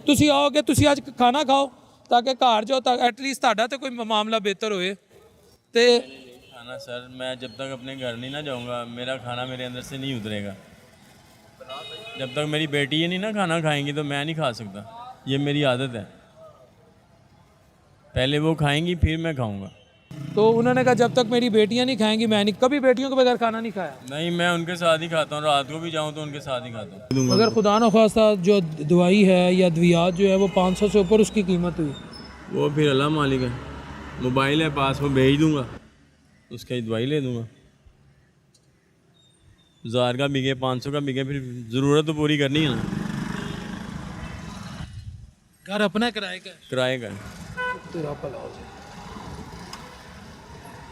ਤੁਸੀਂ ਆਓਗੇ, ਤੁਸੀਂ ਅੱਜ ਖਾਣਾ ਖਾਓ ਤਾਂ ਕਿ ਘਰ ਜਾਓ ਤਾਂ ਐਟਲੀਸਟ ਤੁਹਾਡਾ तो कोई मामला बेहतर होए। तो खाना सर, मैं जब तक अपने घर नहीं ना जाऊंगा मेरा खाना मेरे अंदर से नहीं उतरेगा। जब तक मेरी बेटी ये नहीं ना खाना खाएंगी तो मैं नहीं खा सकता। ये मेरी आदत है, पहले वो खाएंगी फिर मैं खाऊंगा। तो उन्होंने कहा जब तक मेरी बेटियां नहीं खाएंगी मैं नहीं, कभी बेटियों के बगैर खाना नहीं खाया। नहीं, मैं उनके साथ ही खाता हूँ, रात को भी जाऊँ तो उनके साथ ही खाता हूँ। अगर खुदा न खास्ता जो दवाई है या दवियात जो है वो 500 से ऊपर उसकी कीमत हुई, वो फिर अल्लाह मालिक है, मोबाइल है पास, वो भेज दूंगा, उसकी दवाई ले दूंगा। 1000 का बिके, 500 का बिके, फिर ज़रूरत तो पूरी करनी है ना। घर अपना किराए का है। किराए का। तेरा भला हो जाए।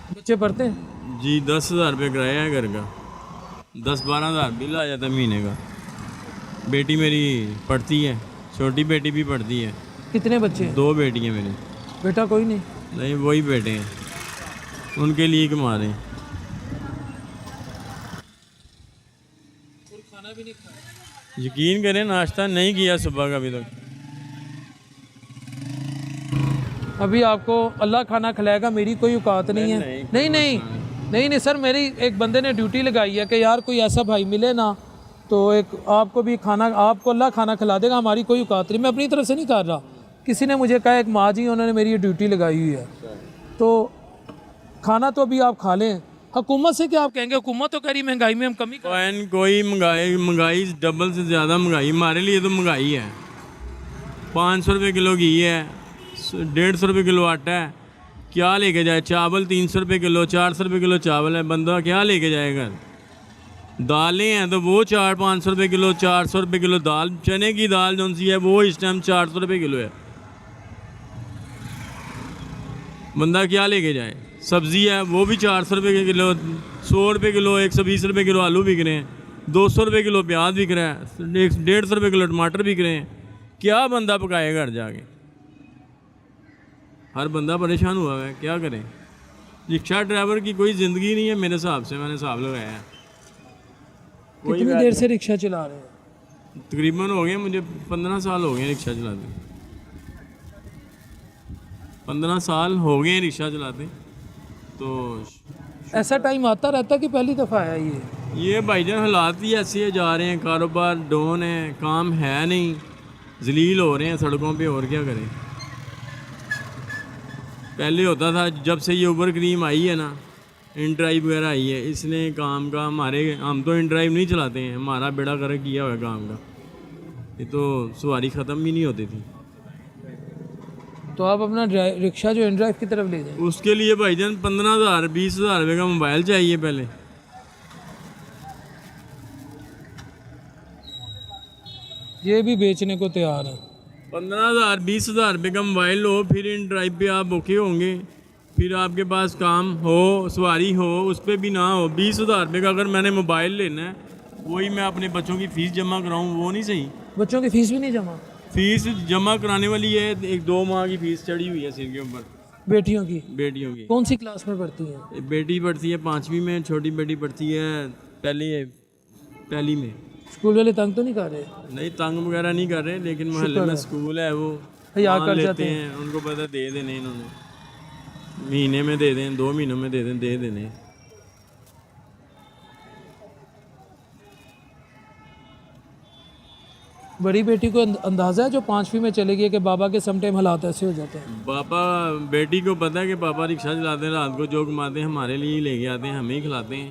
बच्चे पढ़ते हैं? जी 10,000 रुपये किराया है घर का, 10-12 हज़ार बिल आ जाता है महीने का। बेटी मेरी पढ़ती है, छोटी बेटी भी पढ़ती है। कितने बच्चे हैं? 2 बेटी हैं मेरी। बेटा कोई नहीं? नहीं, वही बेटे हैं, उनके लिए कमा रहे हैं। और खाना भी नहीं खाया? यकीन करें नाश्ता नहीं किया सुबह का अभी तक। अभी आपको अल्लाह खाना खिलाएगा, मेरी कोई औकात नहीं है। नहीं नहीं नहीं नहीं सर, मेरी एक बंदे ने ड्यूटी लगाई है कि यार कोई ऐसा भाई मिले ना तो एक आपको भी खाना, आपको अल्लाह खाना खिला देगा, हमारी कोई औकात नहीं। मैं अपनी तरफ से नहीं कर रहा, किसी ने मुझे कहा, एक माँ जी उन्होंने मेरी ये ड्यूटी लगाई हुई है, तो खाना तो अभी आप खा लें। हुकूमत से क्या आप कहेंगे? हुकूमत तो कह रही महंगाई में हम कमी कर। कोई महंगाई डबल से ज़्यादा महंगाई हमारे लिए तो महंगाई है। 500 रुपये किलो घी है, 150 रुपये किलो आटा है, क्या लेके जाए? चावल 300 रुपये किलो, 400 रुपये किलो चावल है, बंदा क्या लेके जाएगा? दालें हैं तो वो 400-500 रुपये किलो, 400 रुपये किलो दाल, चने की दाल जो सी है वो इस टाइम 400 रुपये किलो है। बंदा क्या लेके जाए? सब्ज़ी है वो भी 400 रुपये किलो, 100 रुपये किलो, 120 रुपये किलो आलू बिक रहे हैं, 200 रुपये किलो प्याज बिक रहा है, 150 रुपये किलो टमाटर बिक रहे हैं। क्या बंदा पकाए घर जाके? हर बंदा परेशान हुआ है, क्या करें? रिक्शा ड्राइवर की कोई ज़िंदगी नहीं है मेरे हिसाब से, मैंने हिसाब लगाया है। कितनी देर से रिक्शा चला रहे हैं? तकरीबन हो गए मुझे 15 साल हो गए रिक्शा चलाते, 15 साल हो गए रिक्शा चलाते। तो ऐसा टाइम आता रहता कि पहली दफ़ा आया ये भाईजान हालात ही ऐसे जा रहे हैं, कारोबार डाउन है, काम है नहीं, जलील हो रहे हैं सड़कों पे, और क्या करें? पहले होता था, जब से ये उबर क्रीम आई है ना, इन ड्राइव वगैरह आई है, इसने काम का हम तो इन ड्राइव नहीं चलाते हैं, हमारा बेड़ा गर्क किया हुआ है काम का। ये तो सवारी ख़त्म भी नहीं होती थी। तो आप अपना रिक्शा जो इन ड्राइव की तरफ ले जाए, उसके लिए भाईजान 15,000 20,000 रुपये का मोबाइल चाहिए पहले। ये भी बेचने को तैयार है। 15,000 20,000 रुपये का मोबाइल हो, फिर इन ड्राइव पे आप ओके होंगे, फिर आपके पास काम हो, सवारी हो, उस पर भी ना हो। 20,000 रुपये का अगर मैंने मोबाइल लेना है, वही मैं अपने बच्चों की फ़ीस जमा कराऊँ, वो नहीं सही। बच्चों की फ़ीस भी नहीं जमा? फ़ीस जमा कराने वाली है, 1-2 माह की फ़ीस चढ़ी हुई है सिर के ऊपर। बेटियों की? बेटियों की। कौन सी क्लास में पढ़ती हैं? बेटी पढ़ती है 5वीं में, छोटी बेटी पढ़ती है पहली में। स्कूल वाले तंग तो नहीं कर रहे? नहीं, तंग वगैरह नहीं कर रहे, लेकिन मोहल्ले में स्कूल है, वो याद मान कर लेते जाते हैं, उनको पता दे देने, इन्होंने महीने में दे दें, 2 महीनों में दे देने। बड़ी बेटी को अंदाज़ा है जो 5वीं में चले गई कि बाबा के सम टाइम हालात ऐसे हो जाते हैं? पापा, बेटी को पता है कि पापा रिक्शा चलाते हैं, रात को जो कमाते हैं हमारे लिए ही लेके आते हैं, हमें ही खिलाते हैं,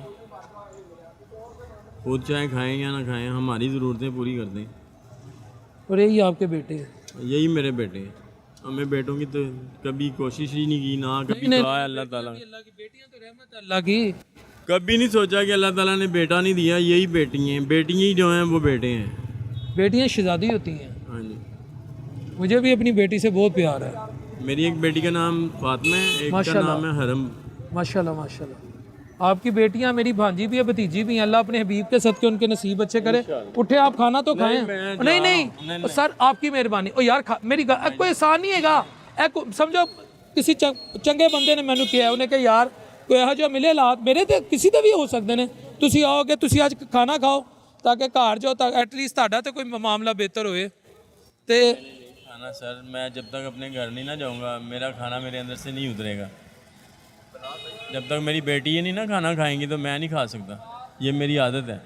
खुद चाहे खाएं या ना खाएं, हमारी ज़रूरतें पूरी करते हैं। और यही आपके बेटे हैं? यही मेरे बेटे हैं। हमें बेटों की तो कभी कोशिश ही नहीं की, ना कभी कहा है अल्लाह ताला। बेटियां तो रहमत है अल्लाह की, कभी नहीं सोचा कि अल्लाह ताला ने बेटा नहीं दिया, यही बेटी हैं, बेटियाँ ही जो हैं वो बेटे हैं। बेटियां शहजादी होती हैं। हाँ जी। मुझे भी अपनी बेटी से बहुत प्यार है। मेरी एक बेटी का नाम फातिमा है, एक का नाम है हरम। माशाल्लाह माशाल्लाह। आपकी बेटियां मेरी भांजी भी है, भतीजी भी हैं। अल्लाह अपने हबीब के सदके उनके नसीब अच्छे करे। उठे आप खाना तो खाएं। नहीं नहीं सर, आपकी मेहरबानी। ओ यार मेरी कोई एहसान नहीं हैगा। समझो किसी चंगे बंदे ने मैनू किया, उन्हें कहा यार कोई ਇਹੋ ਜਿਹਾ ਮਿਲੇ ਹਾਲਾਤ, ਮੇਰੇ ਤੇ ਕਿਸੇ ਦੇ ਵੀ ਹੋ ਸਕਦੇ ਨੇ, ਤੁਸੀਂ ਆਓਗੇ, ਤੁਸੀਂ ਅੱਜ ਖਾਣਾ ਖਾਓ ਤਾਂ ਕਿ ਘਰ ਜਾਓ ਤਾਂ ਐਟਲੀਸਟ ਤੁਹਾਡਾ ਤੇ ਕੋਈ ਮਾਮਲਾ ਬਿਹਤਰ ਹੋਏ। ਤੇ खाना सर, मैं जब तक अपने घर नहीं ना जाऊंगा मेरा खाना मेरे अंदर से नहीं उतरेगा। जब तक मेरी बेटी ये नहीं ना खाना खाएंगी तो मैं नहीं खा सकता। ये मेरी आदत है,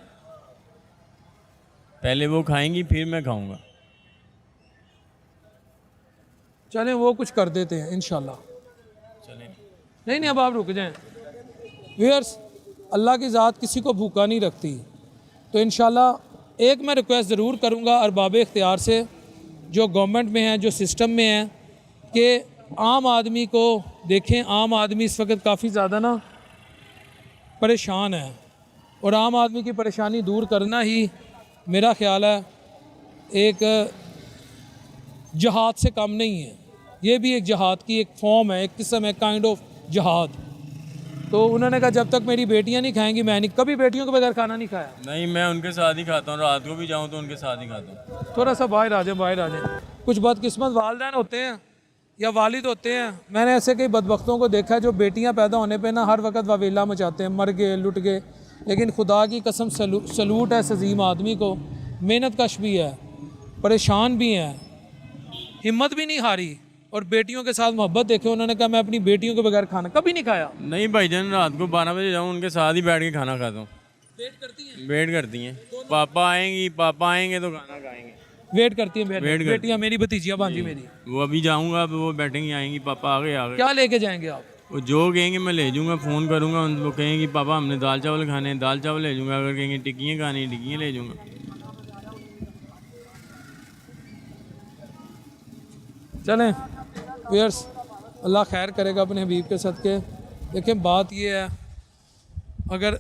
पहले वो खाएंगी फिर मैं खाऊंगा। चलें वो कुछ कर देते हैं इंशाल्लाह। चलें। नहीं अब आप रुक जाएं। व्यूअर्स, अल्लाह की ज़ात किसी को भूखा नहीं रखती, तो इंशाल्लाह एक मैं रिक्वेस्ट ज़रूर करूँगा अरबाब इख्तियार से, जो गवर्नमेंट में है, जो सिस्टम में है, कि आम आदमी को देखें। आम आदमी इस वक्त काफ़ी ज़्यादा ना परेशान है, और आम आदमी की परेशानी दूर करना ही मेरा ख्याल है एक जहाद से कम नहीं है। ये भी एक जहाद की एक फॉर्म है, एक किस्म है, काइंड ऑफ जहाद। तो उन्होंने कहा जब तक मेरी बेटियां नहीं खाएंगी मैं नहीं, कभी बेटियों के बगैर खाना नहीं खाया। नहीं, मैं उनके साथ ही खाता हूँ, रात को भी जाऊँ तो उनके साथ ही खाता हूँ। थोड़ा सा बाहर आ जाए। कुछ बदकिस्मत वालिदैन होते हैं या वालिद होते हैं, मैंने ऐसे कई बदबख्तों को देखा है जो बेटियां पैदा होने पे ना हर वक्त वावेला मचाते हैं, मर गए, लुट गए। लेकिन खुदा की कसम सलूट है इस अजीम आदमी को, मेहनत कश भी है, परेशान भी है, हिम्मत भी नहीं हारी, और बेटियों के साथ मोहब्बत देखे। उन्होंने कहा मैं अपनी बेटियों के बगैर खाना कभी नहीं खाया। नहीं भाईजान, रात को 12 बजे जाऊँ उनके साथ ही बैठ के खाना खाता हूँ। वेट करती हैं? वेट करती हैं, पापा आएंगे तो खाना खाएंगे। वेट करती हैं बेटियां, मेरी भतीजियां भांजी मेरी। वो अभी जाऊँगा, वो बैठेंगी, आएंगी, पापा आ गए। क्या लेके जाएंगे आप? वो जो कहेंगे मैं ले जाऊँगा, फ़ोन करूँगा उनको, कहेंगे पापा हमने दाल चावल खाने हैं, दाल चावल ले जाऊँगा। अगर कहेंगे टिक्कियाँ खानी, टिक्कियाँ ले जाऊँगा। चलें व्यूअर्स, अल्लाह खैर करेगा अपने हबीब के सदके। लेकिन बात ये है, अगर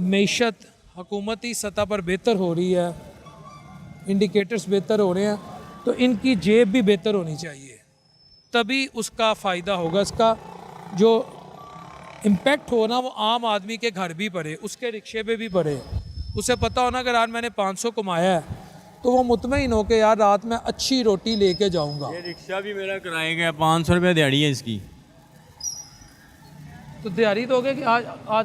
मईशत हुकूमती सतह पर बेहतर हो रही है, इंडिकेटर्स बेहतर हो रहे हैं, तो इनकी जेब भी बेहतर होनी चाहिए, तभी उसका फ़ायदा होगा। इसका जो इम्पेक्ट हो ना वो आम आदमी के घर भी पड़े, उसके रिक्शे पे भी पड़े। उसे पता होना अगर आज मैंने 500 कमाया है तो वो मुतमईन हो के यार रात में अच्छी रोटी लेके जाऊंगा। ये रिक्शा भी मेरा किराए का 500 रुपये दिहाड़ी है इसकी। तो दिहाड़ी तो हो गया कि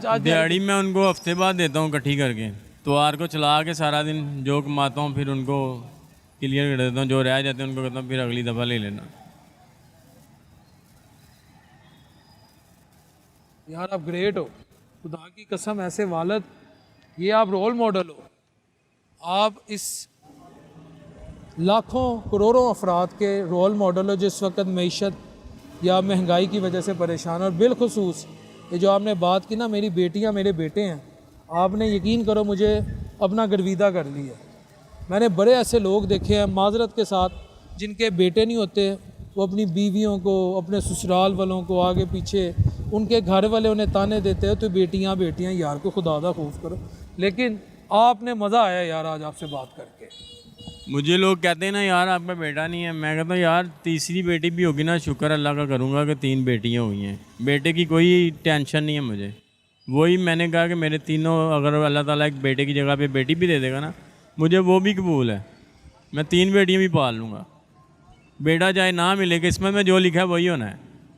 आज दिहाड़ी मैं उनको हफ्ते बाद देता हूँ इकट्ठी करके, त्योहार को चला के सारा दिन जो कमाता हूँ फिर उनको क्लियर कर देता हूँ, जो रह जाते हैं उनको कहता हूँ फिर अगली दफ़ा ले लेना। यार आप ग्रेट हो, खुदा की कसम, ऐसे वालद, ये आप रोल मॉडल हो। आप इस लाखों करोड़ों अफराद के रोल मॉडल हो जिस वक्त मईशत या महंगाई की वजह से परेशान। और बिलखसूस ये जो आपने बात की ना, मेरी बेटियां मेरे बेटे हैं, आपने यकीन करो मुझे अपना गर्विदा कर लिया। मैंने बड़े ऐसे लोग देखे हैं माजरत के साथ जिनके बेटे नहीं होते, वो अपनी बीवियों को, अपने ससुराल वालों को, आगे पीछे उनके घर वाले उन्हें ताने देते हैं तो बेटियां बेटियां, यार को खुदादा खौफ करो। लेकिन आपने मज़ा आया यार आज आपसे बात करके। मुझे लोग कहते हैं ना यार आपका बेटा नहीं है, मैं कहता हूँ यार तीसरी बेटी भी होगी ना, शुक्र अल्लाह का करूँगा कि 3 बेटियाँ हुई हैं। बेटे की कोई टेंशन नहीं है मुझे। वही मैंने कहा कि मेरे तीनों, अगर अल्लाह ताला एक बेटे की जगह पे बेटी भी दे देगा ना, मुझे वो भी कबूल है। मैं 3 बेटियाँ भी पाल लूँगा। बेटा चाहे ना मिले, किस्मत में जो लिखा है वही होना है।